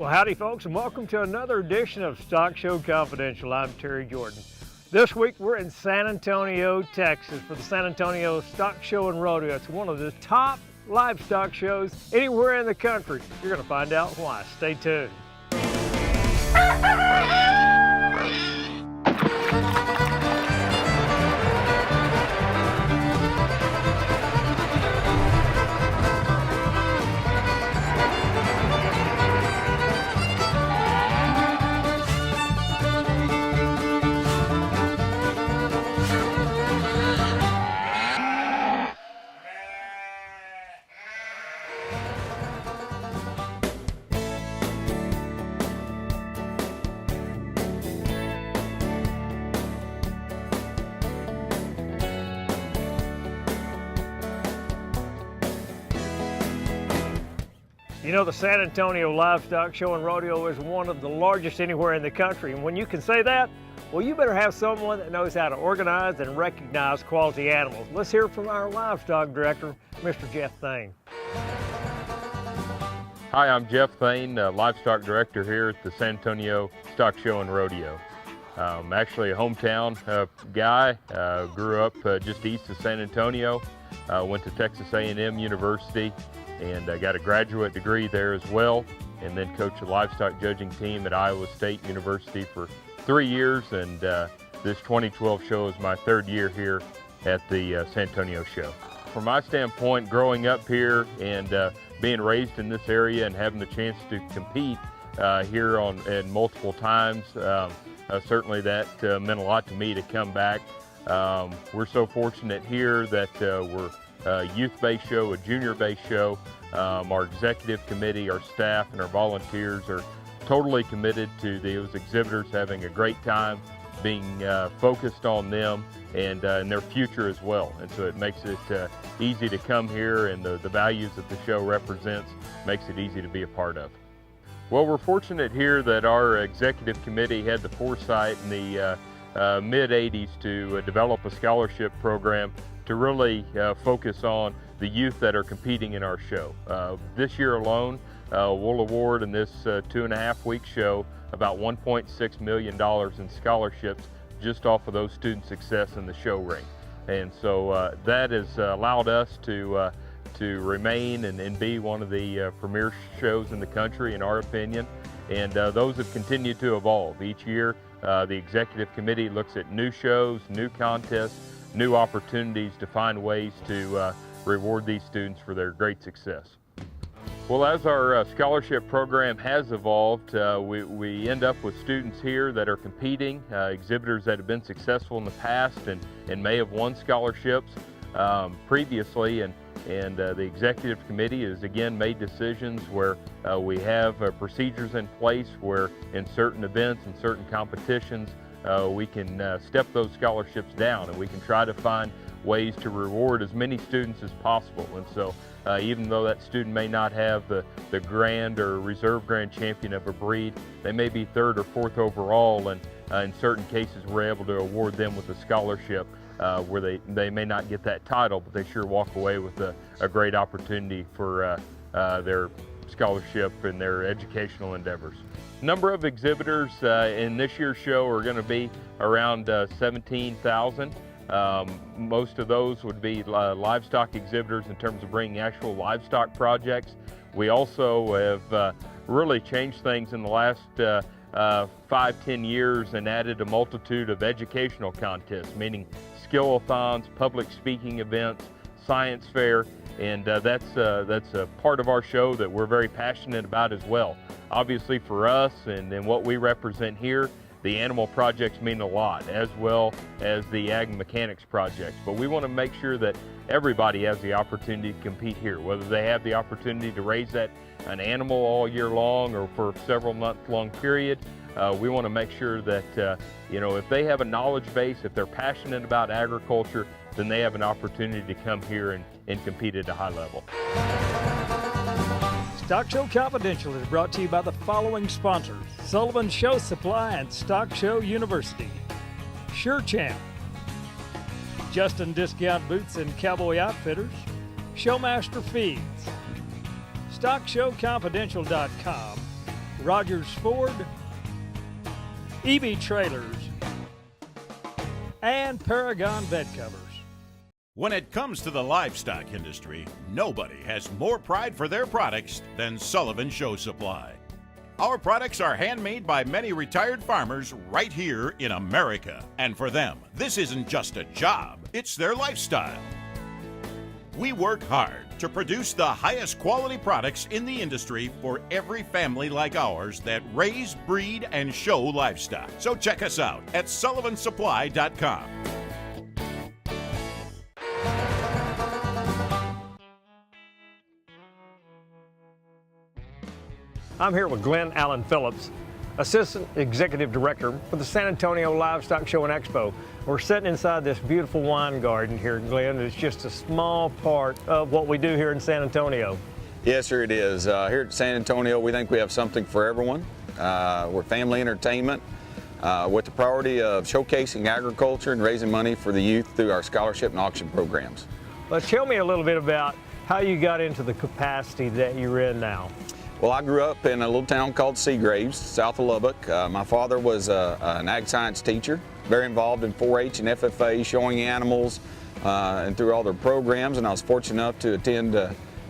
Well, howdy folks, and welcome to another edition of Stockshow Confidential. I'm Terry Jordan. This week we're in San Antonio, Texas for the San Antonio Stock Show and Rodeo. It's one of the top livestock shows anywhere in the country. You're going to find out why. Stay tuned. You know, the San Antonio Livestock Show and Rodeo is one of the largest anywhere in the country. And when you can say that, well, you better have someone that knows how to organize and recognize quality animals. Let's hear from our livestock director, Mr. Jeff Thane. Hi, I'm Jeff Thane, livestock director here at the San Antonio Stock Show and Rodeo. I'm actually a hometown guy, grew up just east of San Antonio, went to Texas A&M University, and got a graduate degree there as well, and then coached the livestock judging team at Iowa State University for 3 years, and this 2012 show is my third year here at the San Antonio show. From my standpoint, growing up here and being raised in this area and having the chance to compete here and multiple times, certainly that meant a lot to me to come back. We're so fortunate here that we're a youth-based show, a junior-based show. Our executive committee, our staff, and our volunteers are totally committed to those exhibitors having a great time, being focused on them and their future as well. And so it makes it easy to come here, and the values that the show represents makes it easy to be a part of. Well, we're fortunate here that our executive committee had the foresight in the mid-'80s to develop a scholarship program to really focus on the youth that are competing in our show. This year alone, we'll award in this 2.5-week show about $1.6 million in scholarships just off of those student success in the show ring. And so that has allowed us to remain and be one of the premier shows in the country, in our opinion. And those have continued to evolve. Each year, the executive committee looks at new shows, new contests, new opportunities to find ways to reward these students for their great success. Well, as our scholarship program has evolved, we end up with students here that are competing, exhibitors that have been successful in the past and may have won scholarships previously, and the executive committee has again made decisions where we have procedures in place where in certain events and certain competitions we can step those scholarships down, and we can try to find ways to reward as many students as possible. And so even though that student may not have the grand or reserve grand champion of a breed, they may be third or fourth overall, and in certain cases we're able to award them with a scholarship where they may not get that title, but they sure walk away with a great opportunity for their scholarship and their educational endeavors. Number of exhibitors in this year's show are going to be around 17,000. Most of those would be livestock exhibitors in terms of bringing actual livestock projects. We also have really changed things in the last 5-10 years and added a multitude of educational contests, meaning skill-a-thons, public speaking events, science fair, and that's a part of our show that we're very passionate about as well. Obviously for us and what we represent here, the animal projects mean a lot, as well as the ag mechanics projects. But we want to make sure that everybody has the opportunity to compete here, whether they have the opportunity to raise an animal all year long or for a several month-long period. We want to make sure that, if they have a knowledge base, if they're passionate about agriculture, then they have an opportunity to come here and compete at a high level. Stockshow Confidential is brought to you by the following sponsors: Sullivan Show Supply and Stockshow University, Sure Champ, Justin Discount Boots and Cowboy Outfitters, Showmaster Feeds, StockshowConfidential.com, Rogers Ford, EB Trailers, and Paragon Bed Covers. When it comes to the livestock industry, nobody has more pride for their products than Sullivan Show Supply. Our products are handmade by many retired farmers right here in America. And for them, this isn't just a job, it's their lifestyle. We work hard to produce the highest quality products in the industry for every family like ours that raise, breed, and show livestock. So check us out at sullivansupply.com. I'm here with Glenn Allen Phillips, Assistant Executive Director for the San Antonio Livestock Show and Expo. We're sitting inside this beautiful wine garden here, Glenn. It's just a small part of what we do here in San Antonio. Yes, sir, it is. Here at San Antonio, we think we have something for everyone. We're family entertainment with the priority of showcasing agriculture and raising money for the youth through our scholarship and auction programs. Well, tell me a little bit about how you got into the capacity that you're in now. Well, I grew up in a little town called Seagraves, south of Lubbock. My father was an ag science teacher, very involved in 4-H and FFA, showing animals and through all their programs. And I was fortunate enough to attend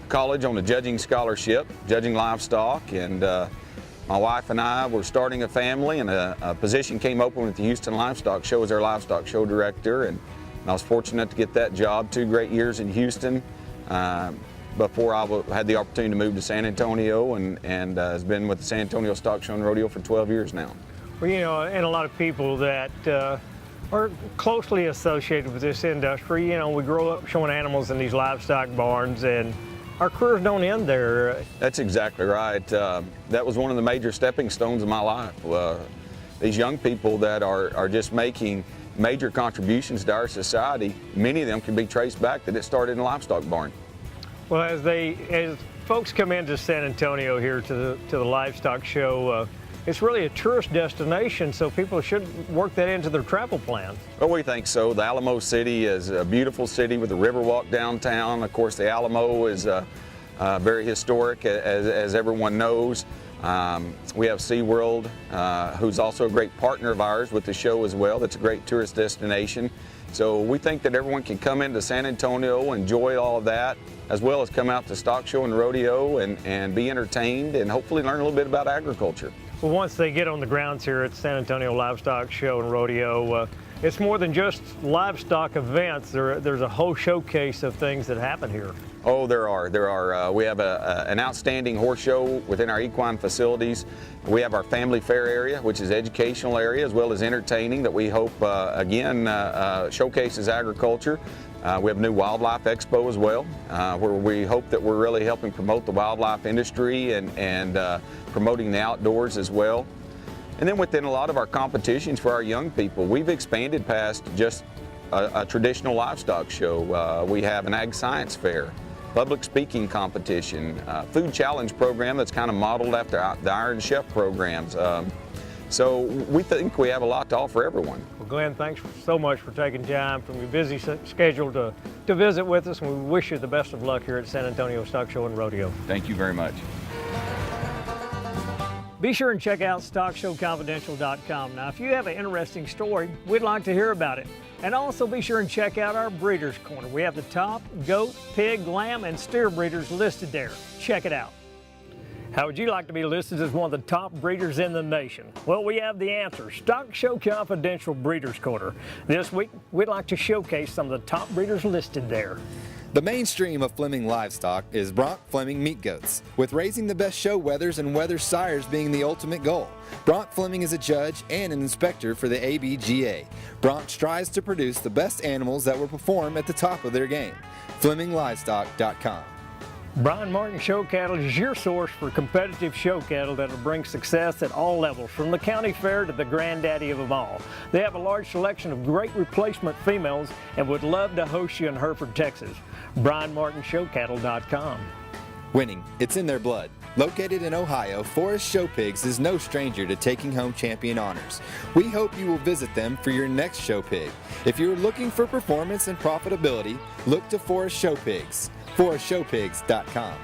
college on a judging scholarship, judging livestock. And my wife and I were starting a family, and a position came open with the Houston Livestock Show as our livestock show director. And I was fortunate to get that job, 2 great years in Houston. Before I had the opportunity to move to San Antonio, and has been with the San Antonio Stock Show and Rodeo for 12 years now. Well, you know, and a lot of people that are closely associated with this industry, you know, we grow up showing animals in these livestock barns, and our careers don't end there. That's exactly right. That was one of the major stepping stones of my life. These young people that are just making major contributions to our society, many of them can be traced back that it started in a livestock barn. Well, as folks come into San Antonio here to the livestock show, it's really a tourist destination, so people should work that into their travel plans. Well, we think so. The Alamo City is a beautiful city with a river walk downtown. Of course, the Alamo is very historic, as everyone knows. We have SeaWorld, who's also a great partner of ours with the show as well. That's a great tourist destination. So we think that everyone can come into San Antonio, enjoy all of that, as well as come out to Stock Show and Rodeo and be entertained and hopefully learn a little bit about agriculture. Well, once they get on the grounds here at San Antonio Livestock Show and Rodeo, it's more than just livestock events. There's a whole showcase of things that happen here. Oh, there are. We have an outstanding horse show within our equine facilities. We have our family fair area, which is educational area as well as entertaining, that we hope, again, showcases agriculture. We have a new wildlife expo as well, where we hope that we're really helping promote the wildlife industry and promoting the outdoors as well. And then within a lot of our competitions for our young people, we've expanded past just a traditional livestock show. We have an ag science fair, public speaking competition, food challenge program that's kind of modeled after the Iron Chef programs. So we think we have a lot to offer everyone. Well, Glenn, thanks so much for taking time from your busy schedule to visit with us, and we wish you the best of luck here at San Antonio Stock Show and Rodeo. Thank you very much. Be sure and check out StockshowConfidential.com. Now, if you have an interesting story, we'd like to hear about it. And also be sure and check out our Breeders' Corner. We have the top goat, pig, lamb, and steer breeders listed there. Check it out. How would you like to be listed as one of the top breeders in the nation? Well, we have the answer. Stock Show Confidential Breeders' Corner. This week, we'd like to showcase some of the top breeders listed there. The mainstream of Fleming livestock is Bronc Fleming meat goats, with raising the best show wethers and wether sires being the ultimate goal. Bronc Fleming is a judge and an inspector for the ABGA. Bronc strives to produce the best animals that will perform at the top of their game. FlemingLivestock.com. Brian Martin Show Cattle is your source for competitive show cattle that will bring success at all levels, from the county fair to the granddaddy of them all. They have a large selection of great replacement females and would love to host you in Hereford, Texas. BrianMartinShowCattle.com. Winning, it's in their blood. Located in Ohio, Forest Show Pigs is no stranger to taking home champion honors. We hope you will visit them for your next show pig. If you're looking for performance and profitability, look to Forest Show Pigs. ForestShowPigs.com.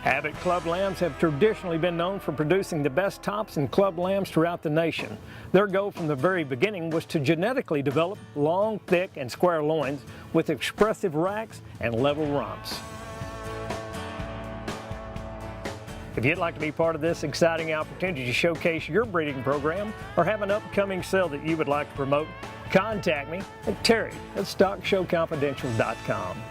Abbott Club Lambs have traditionally been known for producing the best tops and club lambs throughout the nation. Their goal from the very beginning was to genetically develop long, thick, and square loins with expressive racks and level rumps. If you'd like to be part of this exciting opportunity to showcase your breeding program or have an upcoming sale that you would like to promote, contact me at Terry at StockshowConfidential.com.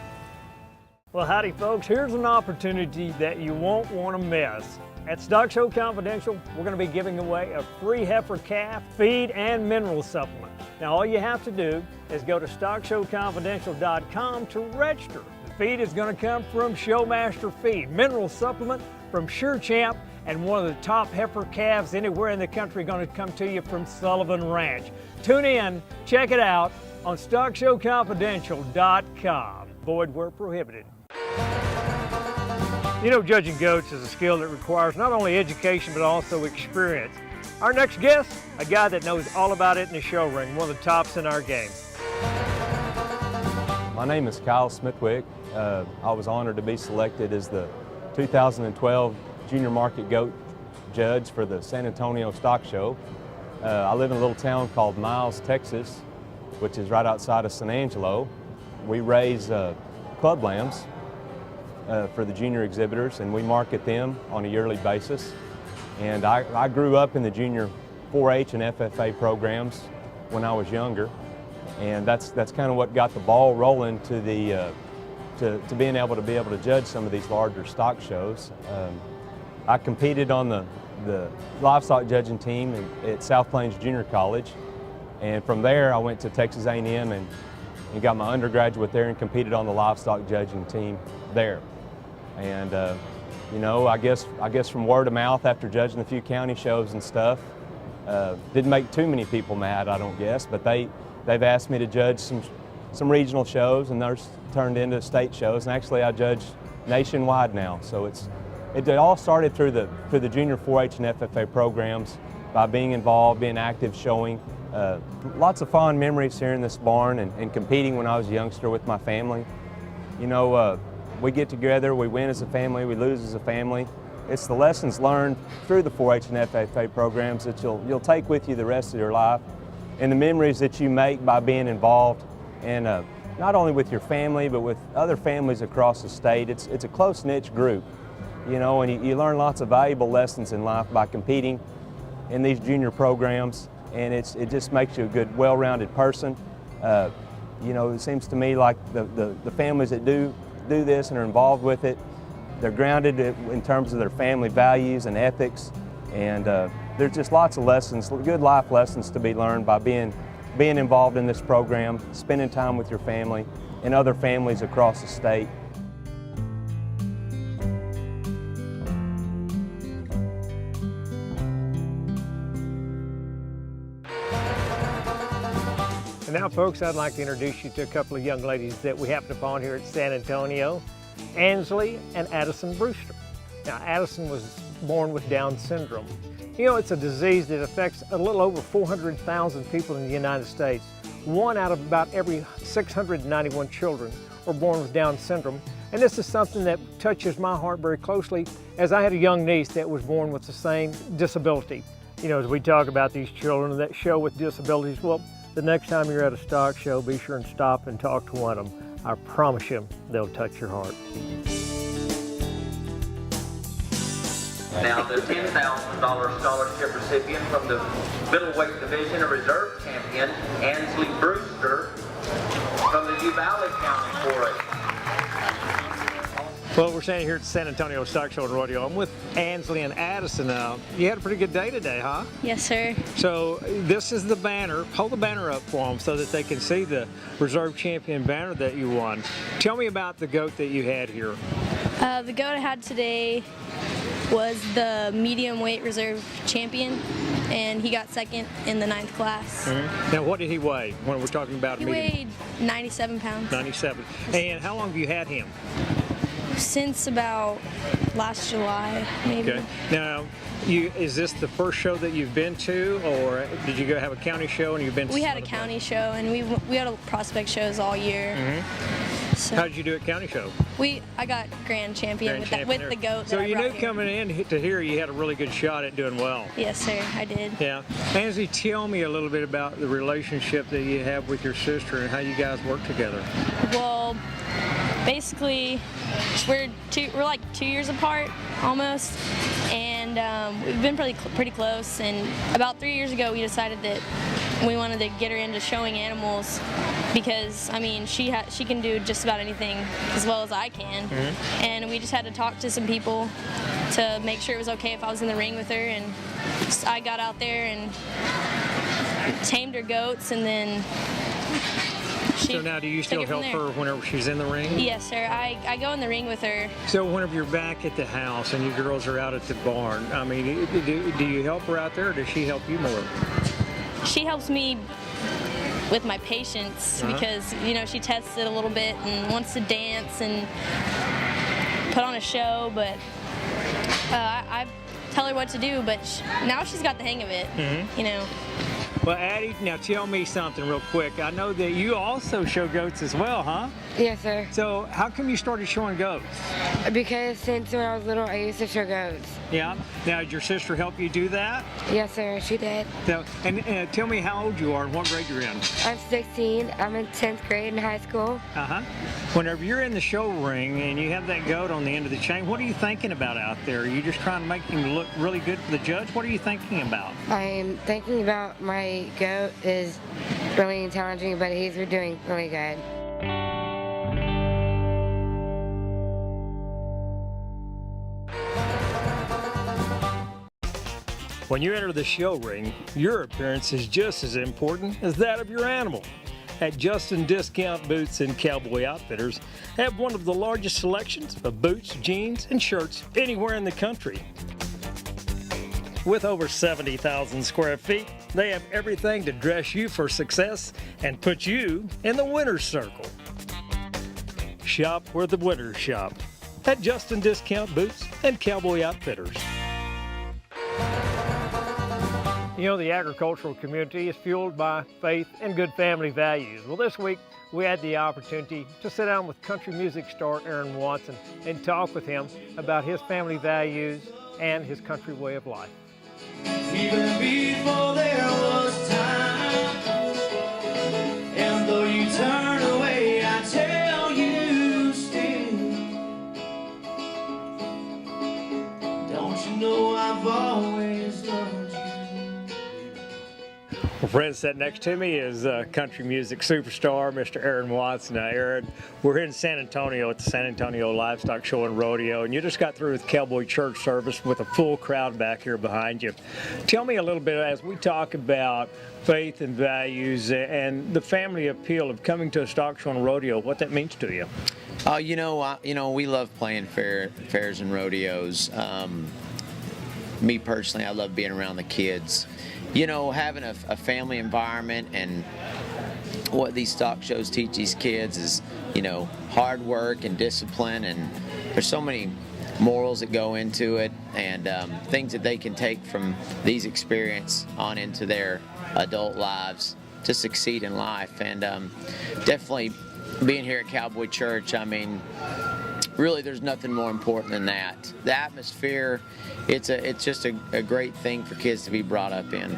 Well, howdy folks, here's an opportunity that you won't want to miss. At Stock Show Confidential, we're going to be giving away a free heifer calf feed and mineral supplement. Now all you have to do is go to StockshowConfidential.com to register. The feed is going to come from Showmaster Feed, mineral supplement from Sure Champ, and one of the top heifer calves anywhere in the country going to come to you from Sullivan Ranch. Tune in, check it out on StockshowConfidential.com. Void where prohibited. You know, judging goats is a skill that requires not only education but also experience. Our next guest, a guy that knows all about it in the show ring, one of the tops in our game. My name is Kyle Smithwick. I was honored to be selected as the 2012 Junior Market Goat Judge for the San Antonio Stock Show. I live in a little town called Miles, Texas, which is right outside of San Angelo. We raise club lambs for the junior exhibitors, and we market them on a yearly basis. And I grew up in the junior 4-H and FFA programs when I was younger, and that's kind of what got the ball rolling to the to being able to judge some of these larger stock shows. I competed on the livestock judging team at South Plains Junior College, and from there I went to Texas A&M and got my undergraduate there and competed on the livestock judging team there. And you know, I guess from word of mouth after judging a few county shows and stuff, didn't make too many people mad, I don't guess, but they've asked me to judge some regional shows, and those turned into state shows, and actually I judge nationwide now. So it all started through the junior 4-H and FFA programs by being involved, being active, showing. Lots of fond memories here in this barn and competing when I was a youngster with my family. You know, we get together, we win as a family, we lose as a family. It's the lessons learned through the 4-H and FFA programs that you'll take with you the rest of your life, and the memories that you make by being involved, and not only with your family but with other families across the state. It's a close-knit group, you know, and you learn lots of valuable lessons in life by competing in these junior programs, and it just makes you a good, well-rounded person. You know, it seems to me like the families that do this and are involved with it, they're grounded in terms of their family values and ethics, and there's just lots of lessons, good life lessons to be learned by being involved in this program, spending time with your family and other families across the state. And now, folks, I'd like to introduce you to a couple of young ladies that we happened upon here at San Antonio, Ansley and Addison Brewster. Now, Addison was born with Down syndrome. You know, it's a disease that affects a little over 400,000 people in the United States. 1 out of about every 691 children are born with Down syndrome. And this is something that touches my heart very closely, as I had a young niece that was born with the same disability. You know, as we talk about these children that show with disabilities, well, the next time you're at a stock show, be sure and stop and talk to one of them. I promise you, they'll touch your heart. Now, the $10,000 scholarship recipient from the middleweight division, a reserve champion, Ansley Brewster, from the Uvalde County 4-H. Well, we're standing here at San Antonio Stock Show and Rodeo. I'm with Ansley and Addison now. You had a pretty good day today, huh? Yes, sir. So this is the banner. Hold the banner up for them so that they can see the reserve champion banner that you won. Tell me about the goat that you had here. The goat I had today was the medium weight reserve champion, and he got second in the 9th class. Mm-hmm. Now, what did he weigh when we're talking about He medium? weighed 97 pounds. 97. And how long have you had him? Since about last July, maybe. Okay. Now, is this the first show that you've been to, or did you go have a county show and you've been to? We had a county show, and we had prospect shows all year. Mm-hmm. So How did you do at county show? I got grand champion with the goat. So that I you brought knew here. coming in to here you had a really good shot at doing well. Yes, sir, I did. Yeah. Ansley, tell me a little bit about the relationship that you have with your sister and how you guys work together. Well, basically, we're like 2 years apart almost, and we've been pretty close. And about 3 years ago, we decided that we wanted to get her into showing animals because I mean she can do just about anything as well as I can, and we just had to talk to some people to make sure it was okay if I was in the ring with her. And I got out there and tamed her goats, and then. So now do you still help her whenever she's in the ring? Yes, sir. I go in the ring with her. So whenever you're back at the house and you girls are out at the barn, I mean, do you help her out there or does she help you more? She helps me with my patience because, you know, she tests it a little bit and wants to dance and put on a show, but I tell her what to do, but now she's got the hang of it, you know. Well, Addie, now tell me something real quick. I know that you also show goats as well, huh? Yes, sir. So how come you started showing goats? Because since when I was little, I used to show goats. Yeah. Now, did your sister help you do that? Yes, sir, she did. So, and tell me how old you are and what grade you're in. I'm 16. I'm in 10th grade in high school. Whenever you're in the show ring and you have that goat on the end of the chain, what are you thinking about out there? Are you just trying to make him look really good for the judge? What are you thinking about? I'm thinking about my goat is really challenging, but he's doing really good. When you enter the show ring, your appearance is just as important as that of your animal. At Justin Discount Boots and Cowboy Outfitters, have one of the largest selections of boots, jeans, and shirts anywhere in the country. With over 70,000 square feet, they have everything to dress you for success and put you in the winner's circle. Shop where the winners shop at Justin Discount Boots and Cowboy Outfitters. You know, the agricultural community is fueled by faith and good family values. Well, this week we had the opportunity to sit down with country music star Aaron Watson and talk with him about his family values and his country way of life. Even before there was time, and though you turn away, I tell you still, don't you know I've always loved you. Well, friends, sitting next to me is country music superstar, Mr. Aaron Watson. Aaron, we're in San Antonio at the San Antonio Livestock Show and Rodeo, and you just got through with Cowboy Church service with a full crowd back here behind you. Tell me a little bit as we talk about faith and values and the family appeal of coming to a stock show and rodeo, what that means to you. You know, we love playing fairs and rodeos. Me personally, I love being around the kids. You know, having a family environment and what these stock shows teach these kids is, you know, hard work and discipline, and there's so many morals that go into it and things that they can take from these experiences on into their adult lives to succeed in life. And definitely being here at Cowboy Church, I mean, really there's nothing more important than that. The atmosphere, it's just a great thing for kids to be brought up in.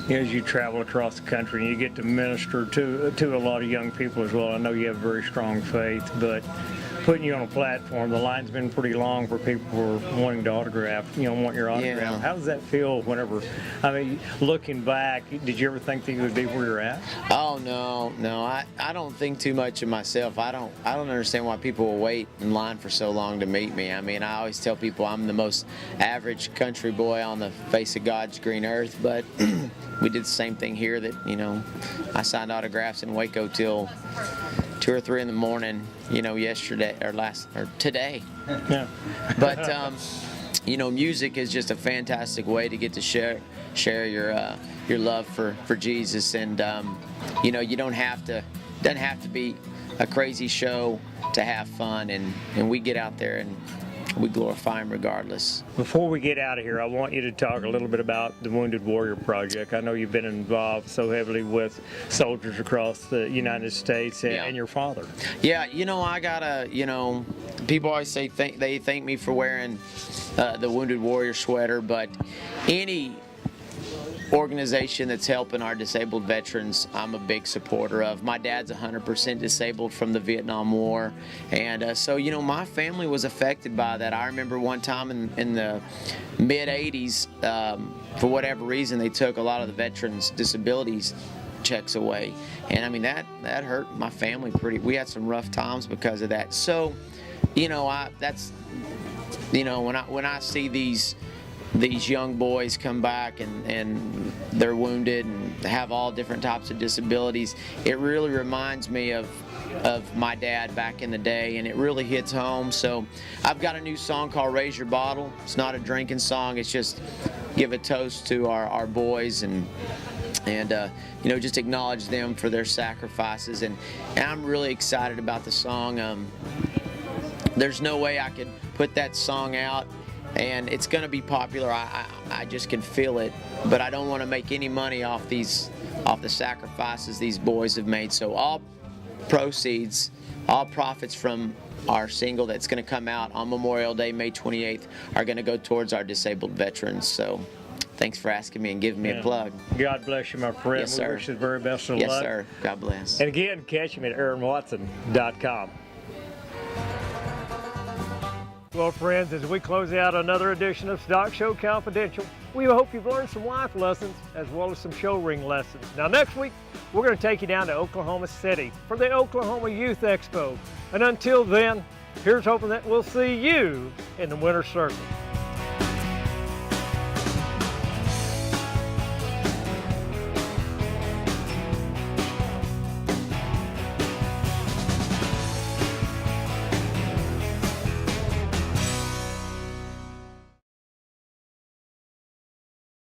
As you travel across the country and you get to minister to a lot of young people as well, I know you have very strong faith, but putting you on a platform, the line's been pretty long for people who are wanting to autograph, want your autograph. Yeah. How does that feel whenever, I mean, looking back, did you ever think that you would be where you're at? Oh, no, I don't think too much of myself. I don't understand why people will wait in line for so long to meet me. I mean, I always tell people I'm the most average country boy on the face of God's green earth, but we did the same thing here that, I signed autographs in Waco till 2 or 3 in the morning, yesterday or today. Yeah. But music is just a fantastic way to get to share your love for Jesus, and you don't have to, doesn't have to be a crazy show to have fun, and we get out there and we glorify Him regardless. Before we get out of here, I want you to talk a little bit about the Wounded Warrior Project. I know you've been involved so heavily with soldiers across the United States and your father. Yeah, I gotta, people always say they thank me for wearing the Wounded Warrior sweater, but any organization that's helping our disabled veterans, I'm a big supporter of. My dad's 100% disabled from the Vietnam War, and so my family was affected by that. I remember one time in the mid 80s, for whatever reason, they took a lot of the veterans' disabilities checks away, and I mean that hurt my family pretty. We had some rough times because of that. So when I see these young boys come back and they're wounded and have all different types of disabilities, it really reminds me of my dad back in the day, and it really hits home. So I've got a new song called Raise Your Bottle. It's not a drinking song, it's just give a toast to our boys and just acknowledge them for their sacrifices, and I'm really excited about the song. There's no way I could put that song out and it's going to be popular. I just can feel it, but I don't want to make any money off the sacrifices these boys have made. So all proceeds, all profits from our single that's going to come out on Memorial Day, May 28th, are going to go towards our disabled veterans. So thanks for asking me and giving me a plug. God bless you, my friend. Yes, sir. We wish you the very best of luck. Yes, sir. God bless. And again, catch him at AaronWatson.com. Well, friends, as we close out another edition of Stock Show Confidential, we hope you've learned some life lessons as well as some show ring lessons. Now, next week, we're going to take you down to Oklahoma City for the Oklahoma Youth Expo. And until then, here's hoping that we'll see you in the winner's circle.